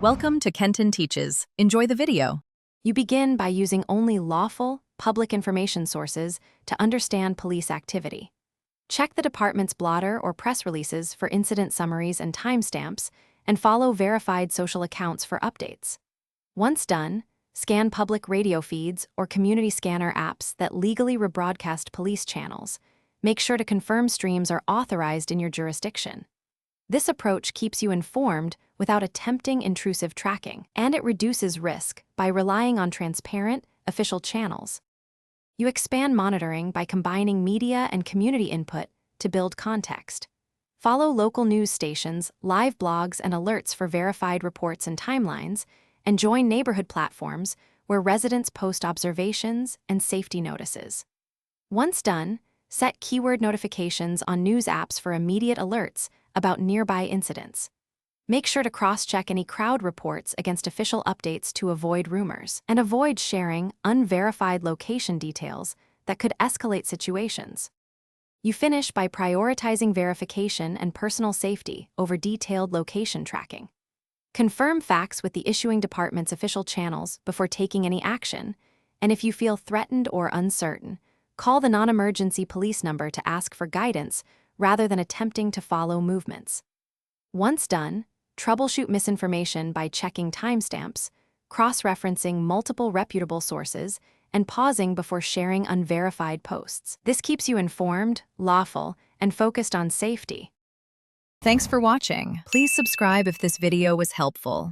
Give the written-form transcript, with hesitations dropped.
Welcome to Kenton Teaches. Enjoy the video. You begin by using only lawful, public information sources to understand police activity. Check the department's blotter or press releases for incident summaries and timestamps, and follow verified social accounts for updates. Once done, scan public radio feeds or community scanner apps that legally rebroadcast police channels. Make sure to confirm streams are authorized in your jurisdiction. This approach keeps you informed without attempting intrusive tracking, and it reduces risk by relying on transparent, official channels. You expand monitoring by combining media and community input to build context. Follow local news stations, live blogs, and alerts for verified reports and timelines, and join neighborhood platforms where residents post observations and safety notices. Once done, set keyword notifications on news apps for immediate alerts about nearby incidents. Make sure to cross-check any crowd reports against official updates to avoid rumors, and avoid sharing unverified location details that could escalate situations. You finish by prioritizing verification and personal safety over detailed location tracking. Confirm facts with the issuing department's official channels before taking any action, and if you feel threatened or uncertain, call the non-emergency police number to ask for guidance rather than attempting to follow movements. Once done, troubleshoot misinformation by checking timestamps, cross-referencing multiple reputable sources, and pausing before sharing unverified posts. This keeps you informed, lawful, and focused on safety. Thanks for watching. Please subscribe if this video was helpful.